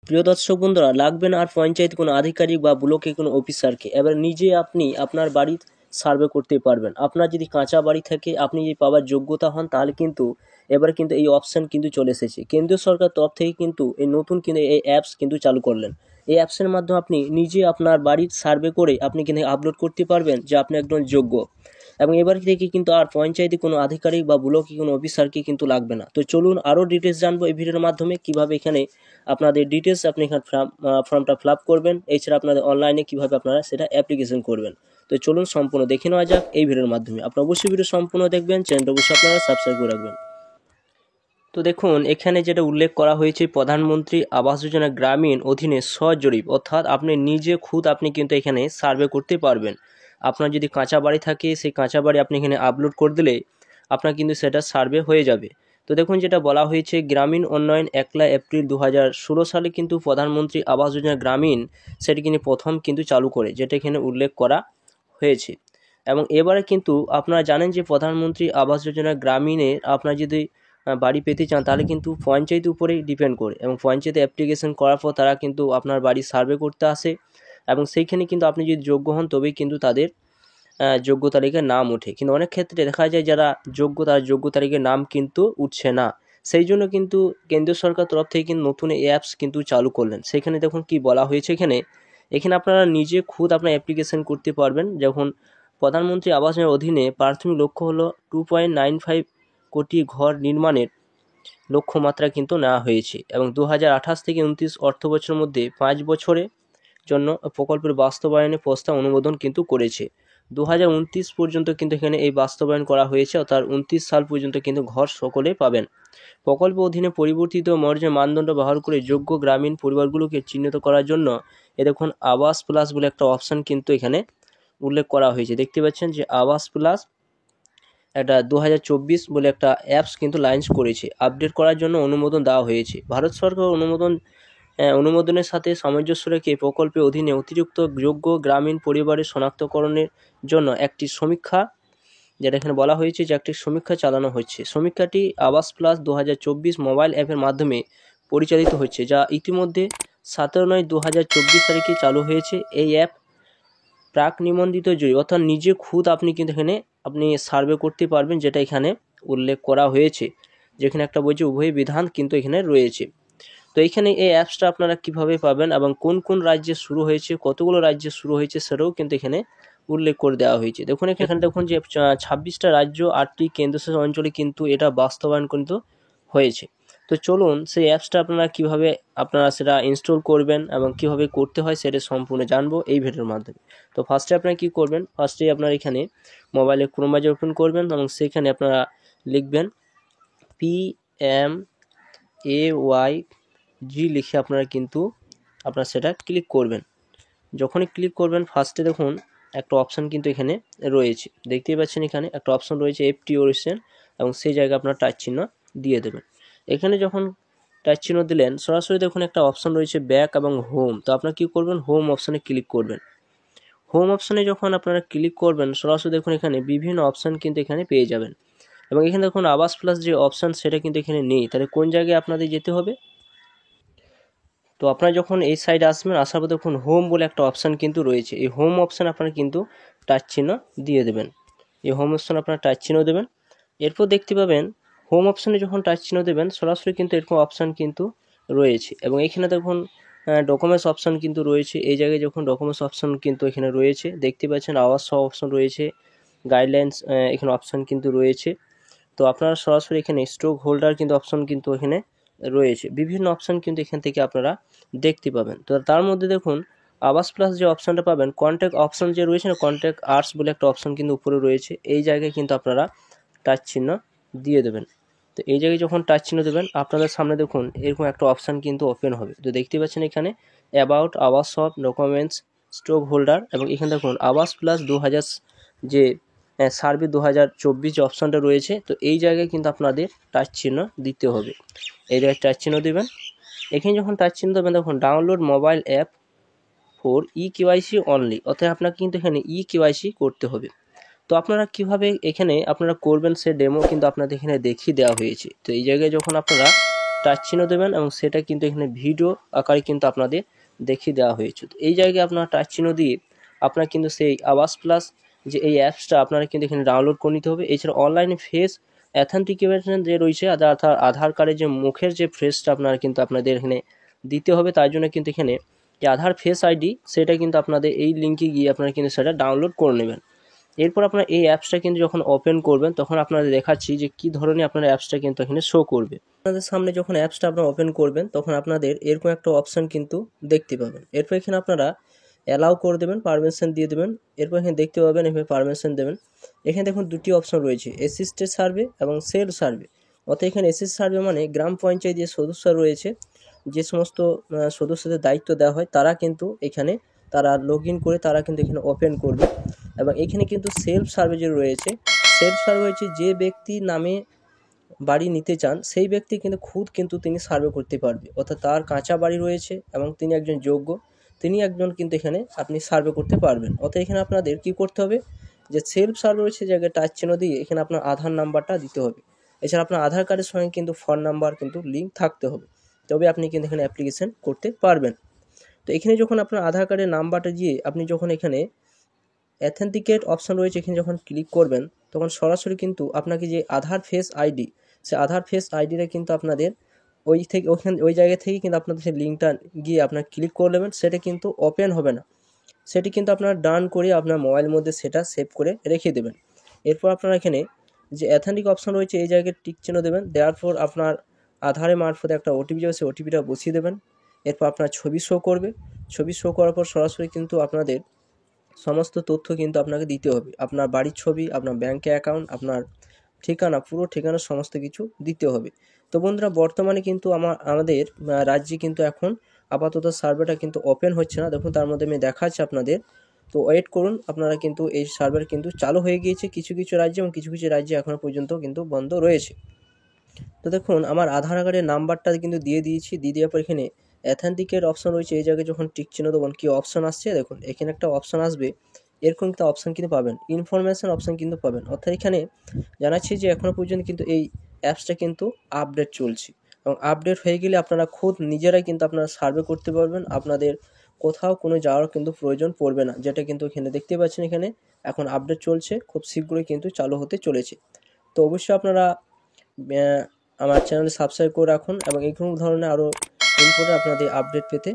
প্রিয় দর্শক বন্ধুরা, লাগবে না আর পঞ্চায়েত কোনো আধিকারিক বা ব্লকে কোনো অফিসারকে। এবার নিজে আপনি আপনার বাড়ির সার্ভে করতে পারবেন। আপনার যদি কাঁচা বাড়ি থাকে, আপনি যদি পাওয়ার যোগ্যতা হন, তাহলে কিন্তু এবার কিন্তু এই অপশান কিন্তু চলে এসেছে। কেন্দ্রীয় সরকার তরফ থেকে কিন্তু এই নতুন কিন্তু এই অ্যাপস কিন্তু চালু করলেন। এই অ্যাপসের মাধ্যমে আপনি নিজে আপনার বাড়ির সার্ভে করে আপনি কিন্তু আপলোড করতে পারবেন যে আপনি একজন যোগ্য। এবং এবার থেকে কিন্তু আর পঞ্চায়েতে কোনো আধিকারিক বা ব্লকে কোনো অফিসারকে কিন্তু লাগবে না। তো চলুন আরও ডিটেলস জানবো এই ভিডিওর মাধ্যমে, কিভাবে এখানে আপনাদের ডিটেলস আপনি এখানে ফর্মটা ফিল আপ করবেন, এছাড়া আপনাদের অনলাইনে কীভাবে আপনারা সেটা অ্যাপ্লিকেশন করবেন। তো চলুন সম্পূর্ণ দেখে নেওয়া যাক এই ভিডিওর মাধ্যমে। আপনারা অবশ্যই ভিডিও সম্পূর্ণ দেখবেন, চ্যানেলটা অবশ্যই আপনারা সাবস্ক্রাইব করে রাখবেন। তো দেখুন এখানে যেটা উল্লেখ করা হয়েছে, প্রধানমন্ত্রী আবাস যোজনা গ্রামীণ অধীনে সজরিপ, অর্থাৎ আপনি নিজে খুদ আপনি কিন্তু এখানে সার্ভে করতে পারবেন। আপনার যদি কাঁচা বাড়ি থাকে, সেই কাঁচা বাড়ি আপনি এখানে আপলোড করে দিলে আপনার কিন্তু সেটা সার্ভে হয়ে যাবে। তো দেখুন যেটা বলা হয়েছে, গ্রামীণ উন্নয়ন 1 এপ্রিল 2016 সালে কিন্তু প্রধানমন্ত্রী আবাস যোজনা গ্রামীণ সেটি কিন্তু প্রথম কিন্তু চালু করে, যেটা এখানে উল্লেখ করা হয়েছে। এবং এবারে কিন্তু আপনারা জানেন যে প্রধানমন্ত্রী আবাস যোজনা গ্রামীণের আপনার যদি বাড়ি পেতে চান, তাহলে কিন্তু পঞ্চায়েতের উপরেই ডিপেন্ড করে, এবং পঞ্চায়েতে অ্যাপ্লিকেশন করার পর তারা কিন্তু আপনার বাড়ি সার্ভে করতে আসে, এবং সেইখানে কিন্তু আপনি যদি যোগ্য হন তবেই কিন্তু তাদের যোগ্য তালিকায় নাম ওঠে। কিন্তু অনেক ক্ষেত্রে দেখা যায় যারা যোগ্য, তার যোগ্য তালিকায় নাম কিন্তু উঠছে না। সেই জন্য কিন্তু কেন্দ্রীয় সরকার তরফ থেকে কিন্তু নতুন অ্যাপস কিন্তু চালু করলেন। সেখানে দেখুন কি বলা হয়েছে, এখানে আপনারা নিজে খুদ আপনার অ্যাপ্লিকেশন করতে পারবেন। যখন প্রধানমন্ত্রী আবাস যোজনার অধীনে প্রাথমিক লক্ষ্য হলো 2.95 কোটি ঘর নির্মাণের লক্ষ্যমাত্রা কিন্তু নেওয়া হয়েছে, এবং 2028 থেকে 29 অর্থ বছরের মধ্যে 5 বছরের জন্য প্রকল্পের বাস্তবায়নে প্রস্তাব অনুমোদন কিন্তু করেছে। 2029 পর্যন্ত কিন্তু এখানে এই বাস্তবায়ন করা হয়েছে, অর্থাৎ 29 সাল পর্যন্ত কিন্তু ঘর সকলে পাবেন। প্রকল্প অধীনে পরিবর্তিত মর্যাদা মানদণ্ড ব্যবহার করে যোগ্য গ্রামীণ পরিবারগুলোকে চিহ্নিত করার জন্য দেখুন আবাস প্লাস বলে একটা অপশান কিন্তু এখানে উল্লেখ করা হয়েছে। দেখতে পাচ্ছেন যে আবাস প্লাস একটা 2024 বলে একটা অ্যাপস কিন্তু লঞ্চ করেছে। আপডেট করার জন্য অনুমোদন দেওয়া হয়েছে। ভারত সরকার অনুমোদনের সাথে সামঞ্জস্য রেখে প্রকল্পের অধীনে অতিরিক্ত যোগ্য গ্রামীণ পরিবারের শনাক্তকরণের জন্য একটি সমীক্ষা, যেটা এখানে বলা হয়েছে যে একটি সমীক্ষা চালানো হচ্ছে। সমীক্ষাটি আবাস প্লাস 2024 মোবাইল অ্যাপের মাধ্যমে পরিচালিত হচ্ছে, যা ইতিমধ্যে 17/9/2024 তারিখে চালু হয়েছে। এই অ্যাপ প্রাক নিবন্ধিত জরি, অর্থাৎ নিজে খুদ আপনি কিন্তু এখানে আপনি সার্ভে করতে পারবেন, যেটা এখানে উল্লেখ করা হয়েছে। যেখানে একটা বলছে উভয় বিধান কিন্তু এখানে রয়েছে। তো এইখানে এই অ্যাপসটা আপনারা কিভাবে পাবেন এবং কোন কোন রাজ্যে শুরু হয়েছে, কতগুলো রাজ্যে শুরু হয়েছে, সেটাও কিন্তু এখানে উল্লেখ করে দেওয়া হয়েছে। দেখুন এখানে দেখুন যে 26টা রাজ্য 8টি কেন্দ্রশাসিত অঞ্চলে কিন্তু এটা বাস্তবায়ন কিন্তু হয়েছে। তো চলুন সেই অ্যাপসটা আপনারা কিভাবে আপনারা সেটা ইনস্টল করবেন এবং কিভাবে করতে হয় সেটা সম্পূর্ণ জানবো এই ভিডিওর মাধ্যমে। তো ফার্স্টে আপনারা কি করবেন, ফার্স্টে আপনারা এখানে মোবাইলে ক্রোম ব্রাউজার ওপেন করবেন, এবং সেখানে আপনারা লিখবেন PMAYG লিখে আপনারা কিন্তু আপনারা সেটা ক্লিক করবেন। যখনই ক্লিক করবেন ফার্স্টে দেখুন একটা অপশান কিন্তু এখানে রয়েছে, দেখতেই পাচ্ছেন এখানে একটা অপশান রয়েছে FT ওরিজিন, এবং সেই জায়গায় আপনার টাচ চিহ্ন দিয়ে দেবেন। এখানে যখন টাচ চিহ্ন দিলেন সরাসরি দেখুন একটা অপশান রয়েছে ব্যাক এবং হোম। তো আপনারা কী করবেন, হোম অপশানে ক্লিক করবেন। হোম অপশানে যখন আপনারা ক্লিক করবেন সরাসরি দেখুন এখানে বিভিন্ন অপশান কিন্তু এখানে পেয়ে যাবেন, এবং এখানে দেখুন আবাস প্লাস যে অপশান সেটা কিন্তু এখানে নেই। তাহলে কোন জায়গায় আপনাদের যেতে হবে, তো আপনারা যখন এই সাইডে আসবেন, আসার পর দেখুন হোম বলে একটা অপশান কিন্তু রয়েছে। এই হোম অপশান আপনারা কিন্তু টাচ চিহ্ন দিয়ে দেবেন। এই হোম অপশান আপনারা টাচ চিহ্ন দেবেন। এরপর দেখতে পাবেন হোম অপশানে যখন টাচ চিহ্ন দেবেন সরাসরি কিন্তু এরকম অপশান কিন্তু রয়েছে, এবং এখানে দেখুন ডকুমেন্টস অপশান কিন্তু রয়েছে। এই জায়গায় যখন ডকুমেন্টস অপশান কিন্তু এখানে রয়েছে, দেখতে পাচ্ছেন আওয়াজ সহ অপশান রয়েছে, গাইডলাইন্স এখানে অপশান কিন্তু রয়েছে। তো আপনারা সরাসরি এখানে স্টক হোল্ডার কিন্তু অপশান কিন্তু এখানে রয়েছে, বিভিন্ন অপশান কিন্তু এখান থেকে আপনারা দেখতে পাবেন। তো তার মধ্যে দেখুন আবাস প্লাস যে অপশানটা পাবেন, কন্ট্যাক্ট অপশান যে রয়েছে না, কন্ট্যাক্ট আর্টস বলে একটা অপশান কিন্তু উপরে রয়েছে। এই জায়গায় কিন্তু আপনারা টাচ চিহ্ন দিয়ে দেবেন। তো এই জায়গায় যখন টাচ চিহ্ন দেবেন আপনাদের সামনে দেখুন এরকম একটা অপশান কিন্তু ওপেন হবে। তো দেখতে পাচ্ছেন এখানে অ্যাবাউট আবাস সব ডকুমেন্টস স্টক হোল্ডার, এবং এখানে দেখুন আবাস প্লাস 2000 যে সার্ভে 2024 যে অপশানটা রয়েছে। তো এই জায়গায় কিন্তু আপনাদের টাচ চিহ্ন দিতে হবে। এই জায়গায় টাচ চিহ্ন দেবেন। এখানে যখন টাচ চিহ্ন দেবেন দেখুন download mobile app for EKYC only, অর্থাৎ আপনাকে কিন্তু এখানে EKYC করতে হবে। তো আপনারা কিভাবে এখানে আপনারা করবেন সে ডেমো কিন্তু আপনাদের এখানে দেখিয়ে দেওয়া হয়েছে। তো এই জায়গায় যখন আপনারা টাচ চিহ্ন দেবেন এবং সেটা কিন্তু এখানে ভিডিও আকারে কিন্তু আপনাদের দেখিয়ে দেওয়া হয়েছে। তো এই জায়গায় আপনার টাচ চিহ্ন দিয়ে আপনার কিন্তু সেই আবাস প্লাস যে এই অ্যাপসটা আপনারা কিন্তু এখানে ডাউনলোড করে নিতে হবে। এছাড়া অনলাইনে ফেস অ্যাথেন্টিকেশন যে রয়েছে আধার কার্ডের যে মুখের যে ফেসটা আপনারা কিন্তু আপনাদের এখানে দিতে হবে। তার জন্য কিন্তু এখানে যে আধার ফেস আইডি সেটা কিন্তু আপনাদের এই লিঙ্কে গিয়ে আপনারা কিন্তু সেটা ডাউনলোড করে নেবেন। এরপর আপনার এই অ্যাপসটা কিন্তু যখন ওপেন করবেন তখন আপনাদের দেখাচ্ছি যে কী ধরনের আপনার অ্যাপসটা কিন্তু এখানে শো করবে। আপনাদের সামনে যখন অ্যাপসটা আপনারা ওপেন করবেন তখন আপনাদের এরকম একটা অপশান কিন্তু দেখতে পাবেন। এরপর এখানে আপনারা অ্যালাউ করে দেবেন, পারমিশন দিয়ে দেবেন। এরপর এখানে দেখতে পাবেন এভাবে পারমিশন দেবেন। এখানে দেখুন দুটি অপশন রয়েছে, অ্যাসিস্টেড সার্ভে এবং সেলফ সার্ভে। অর্থাৎ এখানে অ্যাসিস্ট সার্ভে মানে গ্রাম পঞ্চায়েত যে সদস্য রয়েছে, যে সমস্ত সদস্যদের দায়িত্ব দেওয়া হয় তারা কিন্তু এখানে তারা লগ ইন করে তারা কিন্তু এখানে ওপেন করবে। এবং এখানে কিন্তু সেলফ সার্ভে যে রয়েছে, সেলফ সার্ভে হচ্ছে যে ব্যক্তি নামে বাড়ি নিতে চান সেই ব্যক্তি কিন্তু খুদ কিন্তু তিনি সার্ভে করতে পারবে। অর্থাৎ তার কাঁচা বাড়ি রয়েছে এবং তিনি একজন যোগ্য, তিনি একজন কিন্তু এখানে আপনি সার্ভে করতে পারবেন। অর্থাৎ এখানে আপনাদের কি করতে হবে, যে সেলফ সার্ভে রয়েছে জায়গায় টাচ চিহ্ন দিয়ে এখানে আপনার আধার নাম্বারটা দিতে হবে। এছাড়া আপনার আধার কার্ডের সঙ্গে কিন্তু ফোন নাম্বার কিন্তু লিঙ্ক থাকতে হবে, তবে আপনি কিন্তু এখানে অ্যাপ্লিকেশন করতে পারবেন। তো এখানে যখন আপনার আধার কার্ডের নাম্বারটা দিয়ে আপনি যখন এখানে অ্যাথেন্টিকেট অপশন রয়েছে এখানে যখন ক্লিক করবেন তখন সরাসরি কিন্তু আপনাকে যে আধার ফেস আইডি, সে আধার ফেস আইডিটা কিন্তু আপনাদের ওই জায়গা থেকে কিন্তু আপনাদের সেই লিঙ্কটা গিয়ে আপনার ক্লিক করে নেবেন। সেটা কিন্তু ওপেন হবে না, সেটি কিন্তু আপনার ডান করে আপনার মোবাইলের মধ্যে সেটা সেভ করে রেখে দেবেন। এরপর আপনারা এখানে যে অ্যাথেন্টিক অপশন রয়েছে এই জায়গায় টিক চিহ্ন দেবেন, দেওয়ার পর আপনার আধারের মারফতে একটা ওটিপি যাবে, সেই ওটিপিটা বসিয়ে দেবেন। এরপর আপনার ছবি শো করবে, ছবি শো করার পর সরাসরি কিন্তু আপনাদের সমস্ত তথ্য কিন্তু আপনাকে দিতে হবে। আপনার বাড়ির ছবি, আপনার ব্যাঙ্ক অ্যাকাউন্ট, আপনার ঠিকানা, পুরো ঠিকানা সমস্ত কিছু দিতে হবে। তো বন্ধুরা বর্তমানে কিন্তু আমাদের রাজ্যে কিন্তু এখন আপাতত সার্ভেটা কিন্তু ওপেন হচ্ছে না। দেখুন তার মধ্যে আমি দেখাচ্ছি আপনাদের, তো ওয়েট করুন। আপনারা কিন্তু এই সার্ভার কিন্তু চালু হয়ে গিয়েছে কিছু কিছু রাজ্যে এবং কিছু কিছু রাজ্যে এখনও পর্যন্ত কিন্তু বন্ধ রয়েছে। তো দেখুন আমার আধার কার্ডের নাম্বারটা কিন্তু দিয়ে দিয়েছি, দিয়ে দেওয়ার পর এখানে অ্যাথেন্টিকেট অপশন রয়েছে এই জায়গায় যখন টিক চিহ্ন দেবেন কী অপশন আসছে দেখুন, এখানে একটা অপশন আসবে, এরকম একটা অপশান কিন্তু পাবেন, ইনফরমেশান অপশান কিন্তু পাবেন। অর্থাৎ এখানে জানাচ্ছি যে এখনও পর্যন্ত কিন্তু এই অ্যাপসটা কিন্তু আপডেট চলছে এবং আপডেট হয়ে গেলে আপনারা খুদ নিজেরাই কিন্তু আপনারা সার্ভে করতে পারবেন। আপনাদের কোথাও কোনো যাওয়ার কিন্তু প্রয়োজন পড়বে না, যেটা কিন্তু এখানে দেখতে পাচ্ছেন এখানে এখন আপডেট চলছে, খুব শীঘ্রই কিন্তু চালু হতে চলেছে। তো অবশ্যই আপনারা আমার চ্যানেলে সাবস্ক্রাইব করে রাখুন এবং এই ধরনের আরও ইম্পর্টেন্ট আপনাদের আপডেট পেতে